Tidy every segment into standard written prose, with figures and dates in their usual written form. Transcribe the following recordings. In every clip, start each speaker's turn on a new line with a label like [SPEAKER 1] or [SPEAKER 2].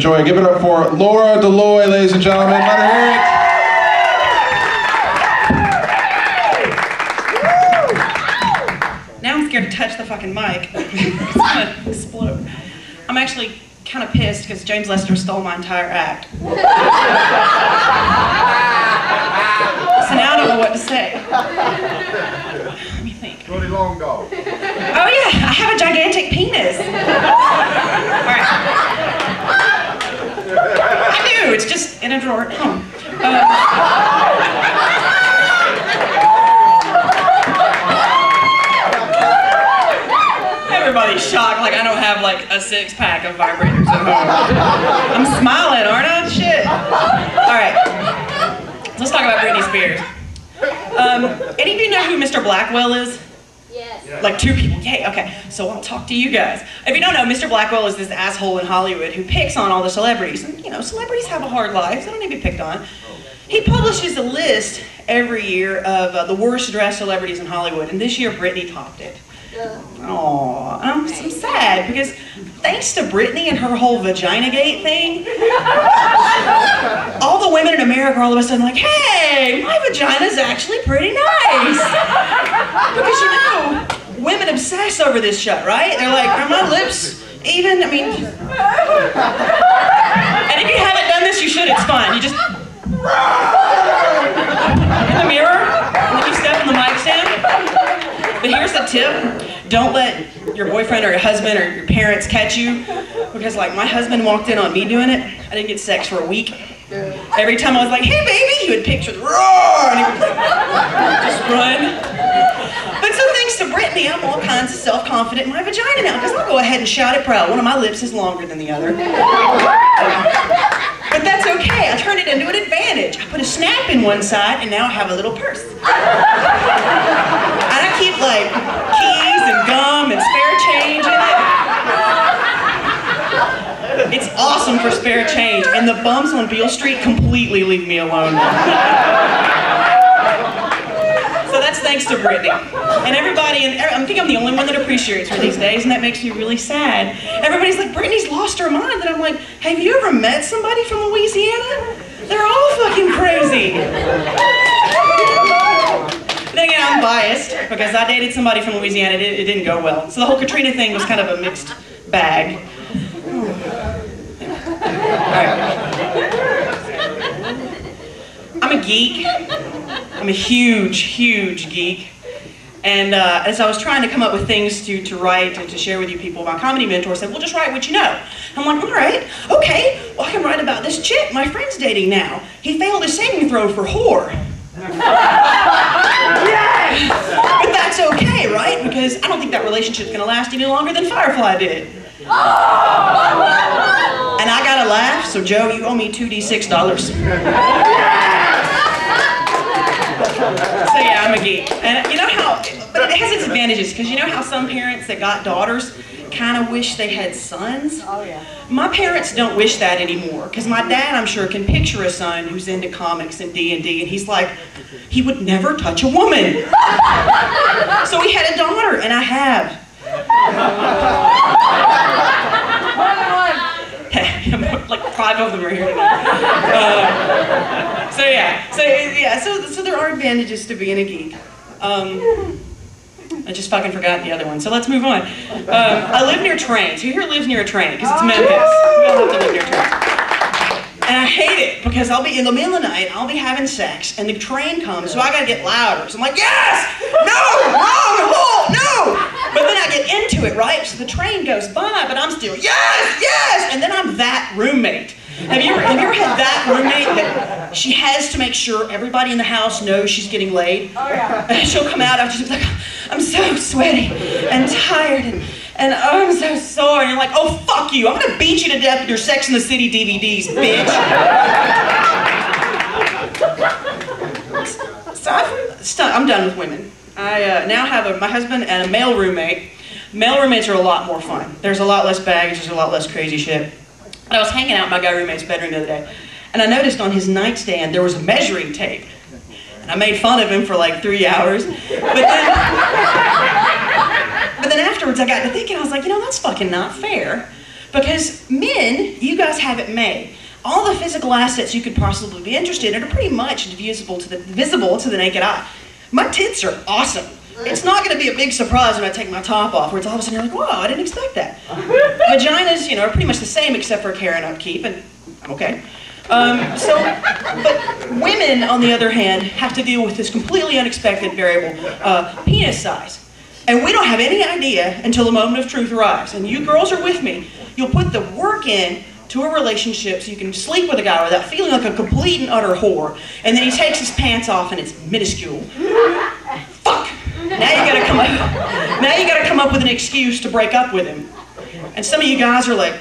[SPEAKER 1] Enjoy. Give it up for Laura Deloy, ladies and gentlemen. Let her hear it.
[SPEAKER 2] Now I'm scared to touch the fucking mic. It's gonna explode. I'm actually kind of pissed because James Lester stole my entire act. So now I don't know what to say. Let me think.
[SPEAKER 3] Tony Long Dog.
[SPEAKER 2] Oh yeah, I have a gigantic penis. Alright. I do, it's just in a drawer at home. Everybody's shocked, like I don't have like a 6-pack of vibrators at home. I'm smiling, aren't I? Shit. Alright. Let's talk about Britney Spears. Any of you know who Mr. Blackwell is?
[SPEAKER 4] Yes.
[SPEAKER 2] Like 2 people. Yay, okay. So I'll talk to you guys. If you don't know, Mr. Blackwell is this asshole in Hollywood who picks on all the celebrities. And, you know, celebrities have a hard life. They don't need to be picked on. He publishes a list every year of the worst dressed celebrities in Hollywood. And this year, Britney topped it. Aww, I'm sad because thanks to Britney and her whole Vagina-gate thing, all the women in America are all of a sudden like, hey, my vagina's actually pretty nice. Because you know, women obsess over this shit, right? They're like, are my lips even? I mean, and if you haven't done this, you should, it's fun. You just, in the mirror, and then you step on the mic stand. But here's the tip, don't let your boyfriend or your husband or your parents catch you, because like my husband walked in on me doing it, I didn't get sex for a week. Every time I was like, hey baby, he would picture the roar, and he would just run. But so thanks to Britney, I'm all kinds of self-confident in my vagina now, because I'll go ahead and shout it proud. One of my lips is longer than the other. But that's okay, I turned it into an advantage. I put a snap in one side, and now I have a little purse. And I keep like keys and gum and spare change in it. It's awesome for spare change, and the bums on Beale Street completely leave me alone. So that's thanks to Britney. And everybody, and I think I'm the only one that appreciates her these days, and that makes me really sad. Everybody's like, Britney's lost her mind, and I'm like, have you ever met somebody from Louisiana? They're all fucking crazy. Then again, I'm biased, because I dated somebody from Louisiana, it didn't go well. So the whole Katrina thing was kind of a mixed bag. Alright. I'm a geek. I'm a huge, huge geek. And as I was trying to come up with things to write and to share with you people, my comedy mentor said, well, just write what you know. I'm like, all right, okay, well, I can write about this chick my friend's dating now. He failed his saving throw for whore. Yes! But that's okay, right? Because I don't think that relationship's gonna last any longer than Firefly did. And I got a laugh, so Joe, you owe me $2D6. So yeah, I'm a geek. And you know how, but it has its advantages, because you know how some parents that got daughters kind of wish they had sons?
[SPEAKER 4] Oh yeah.
[SPEAKER 2] My parents don't wish that anymore, because my dad, I'm sure, can picture a son who's into comics and D&D, and he's like, he would never touch a woman. So he had a daughter, and I have. Like 5 of them are here tonight. So there are advantages to being a geek. I just fucking forgot the other one, so let's move on. I live near trains. Who here lives near a train? Because it's Memphis. We all have to live near trains. And I hate it, because I'll be in the middle of the night, I'll be having sex, and the train comes, so I gotta get louder. So I'm like, yes! No! Wrong! Hole! No! But then I get into it, right? So the train goes by, but I'm still, yes! Yes! And then I'm that roommate. Have you ever had that roommate that she has to make sure everybody in the house knows she's getting laid?
[SPEAKER 4] Oh yeah.
[SPEAKER 2] And she'll come out after, she's like, I'm so sweaty and tired and oh, I'm so sore. And you're like, oh, fuck you. I'm gonna beat you to death with your Sex and the City DVDs, bitch. So I'm done with women. I now have my husband and a male roommate. Male roommates are a lot more fun. There's a lot less baggage, there's a lot less crazy shit. But I was hanging out in my guy roommate's bedroom the other day, and I noticed on his nightstand there was a measuring tape. And I made fun of him for like 3 hours. But then afterwards I got to thinking, I was like, you know, that's fucking not fair. Because men, you guys have it made. All the physical assets you could possibly be interested in are pretty much visible to the naked eye. My tits are awesome. It's not going to be a big surprise when I take my top off, where it's all of a sudden you're like, wow, I didn't expect that. Vaginas, you know, are pretty much the same except for care and upkeep, and I'm okay. But women, on the other hand, have to deal with this completely unexpected variable, penis size. And we don't have any idea until the moment of truth arrives. And you girls are with me. You'll put the work in to a relationship so you can sleep with a guy without feeling like a complete and utter whore. And then he takes his pants off and it's minuscule. Fuck! Now you gotta come up with an excuse to break up with him. And some of you guys are like,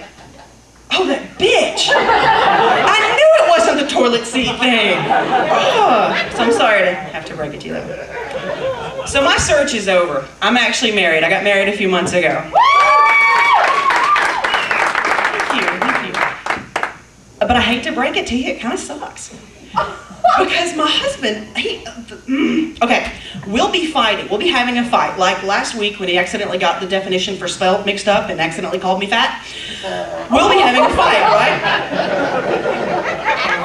[SPEAKER 2] oh, that bitch! I knew it wasn't the toilet seat thing! Oh. So I'm sorry to have to break it to you though. So my search is over. I'm actually married. I got married a few months ago. Thank you. But I hate to break it to you, it kind of sucks. Because my husband, okay, we'll be fighting. We'll be having a fight. Like last week when he accidentally got the definition for svelte mixed up and accidentally called me fat. We'll be having a fight,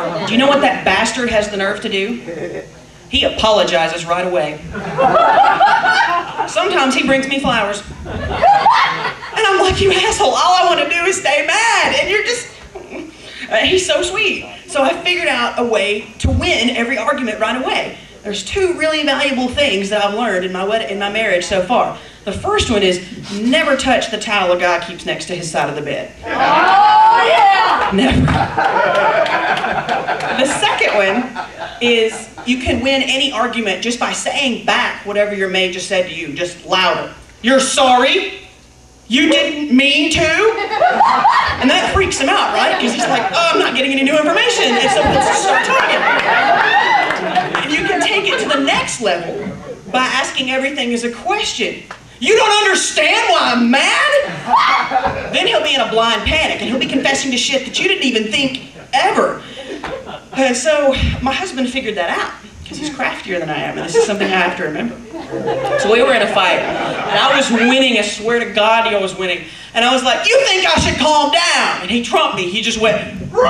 [SPEAKER 2] right? Do you know what that bastard has the nerve to do? He apologizes right away. Sometimes he brings me flowers. And I'm like, you asshole, all I want to do is stay mad. And you're just... he's so sweet. So I figured out a way to win every argument right away. There's two really valuable things that I've learned in my marriage so far. The first one is never touch the towel a guy keeps next to his side of the bed. Oh, yeah! Never. The second one is you can win any argument just by saying back whatever your mate just said to you, just louder. You're sorry? You didn't mean to? And that freaks him out, right? Because he's like, oh, I'm not getting any new information. And so let's just start talking. And you can take it to the next level by asking everything as a question. You don't understand why I'm mad? Then he'll be in a blind panic and he'll be confessing to shit that you didn't even think ever. So my husband figured that out. Because he's craftier than I am, and this is something I have to remember. So we were in a fight, and I was winning, I swear to God I was winning. And I was like, you think I should calm down? And he trumped me, he just went, roar!